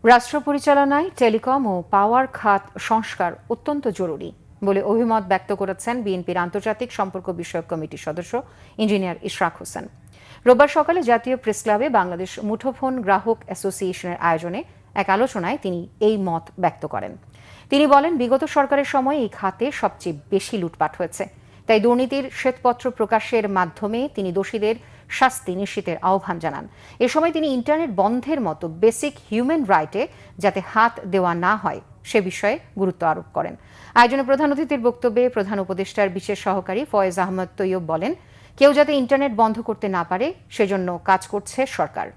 রাষ্ট্র পরিচালনায় টেলিকম ও পাওয়ার খাত সংস্কার অত্যন্ত জরুরি বলে অভিমত ব্যক্ত করেছেন বিএনপির আন্তর্জাতিক সম্পর্ক বিষয়ক কমিটির সদস্য ইঞ্জিনিয়ার ইশরাক হোসেন। রোববার সকালে জাতীয় প্রেস ক্লাবে বাংলাদেশ মুঠোফোন গ্রাহক অ্যাসোসিয়েশনের আয়োজনে এক আলোচনায় তিনি এই মত ব্যক্ত করেন। তিনি বলেন, বিগত সরকারের সময় এই খাতে সবচেয়ে বেশি লুটপাট হয়েছে, তাই দুর্নীতির শ্বেতপত্র প্রকাশের মাধ্যমে তিনি দোষীদের শাস্তি নিশ্চিতের আহ্বান জানান। এ সময় তিনি ইন্টারনেট বন্ধের মতো বেসিক হিউম্যান রাইটে যাতে হাত দেওয়া না হয় সে বিষয়ে গুরুত্ব আরোপ করেন। আয়োজনে প্রধান অতিথির বক্তব্যে প্রধান উপদেষ্টার বিশেষ সহকারী ফয়েজ আহমদ তৈয়ব বলেন, কেউ যাতে ইন্টারনেট বন্ধ করতে না পারে সেজন্য কাজ করছে সরকার।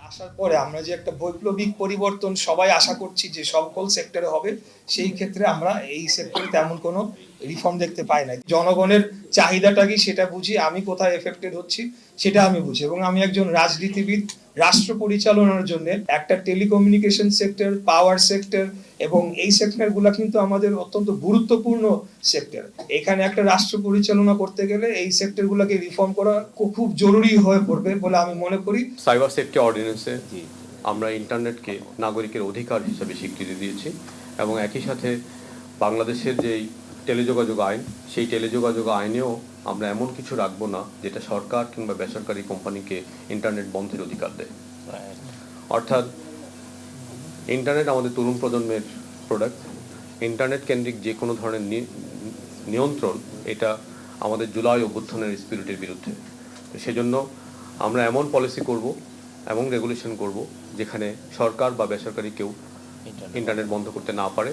আসার পরে আমরা যে একটা বৈপ্লবিক পরিবর্তন সবাই আশা করছি যে সকল সেক্টরে হবে, সেই ক্ষেত্রে আমরা এই সেক্টরে তেমন কোনো রিফর্ম দেখতে পাই না। জনগণের চাহিদাটা কি সেটা বুঝি, আমি কোথায় এফেক্টেড হচ্ছি সেটা আমি বুঝি, এবং আমি একজন রাজনীতিবিদ। রাষ্ট্র পরিচালনার জন্য একটা টেলিকমিউনিকেশন সেক্টর, পাওয়ার সেক্টর এবং এই সেক্টরগুলো কিন্তু আমাদের অত্যন্ত গুরুত্বপূর্ণ সেক্টর। এখানে একটা রাষ্ট্র পরিচালনা করতে গেলে এই সেক্টরগুলোকে রিফর্ম করা খুব জরুরি হয়ে পড়বে বলে আমি মনে করি। সাইবার সেফটি অর্ডিন্যান্সে আমরা ইন্টারনেটকে নাগরিকের অধিকার হিসেবে স্বীকৃতি দিয়েছি এবং একই সাথে বাংলাদেশের যেই টেলিযোগাযোগ আইন, সেই টেলিযোগাযোগ আইনেও আমরা এমন কিছু রাখবো না যেটা সরকার কিংবা বেসরকারি কোম্পানিকে ইন্টারনেট বন্ধের অধিকার দেয়। অর্থাৎ ইন্টারনেট আমাদের তরুণ প্রজন্মের প্রোডাক্ট। ইন্টারনেট কেন্দ্রিক যে কোনো ধরনের নিয়ন্ত্রণ এটা আমাদের জুলাই অভ্যুত্থানের স্পিরিটের বিরুদ্ধে। সেজন্য আমরা এমন পলিসি করব এবং রেগুলেশন করব যেখানে সরকার বা বেসরকারি কেউ ইন্টারনেট বন্ধ করতে না পারে।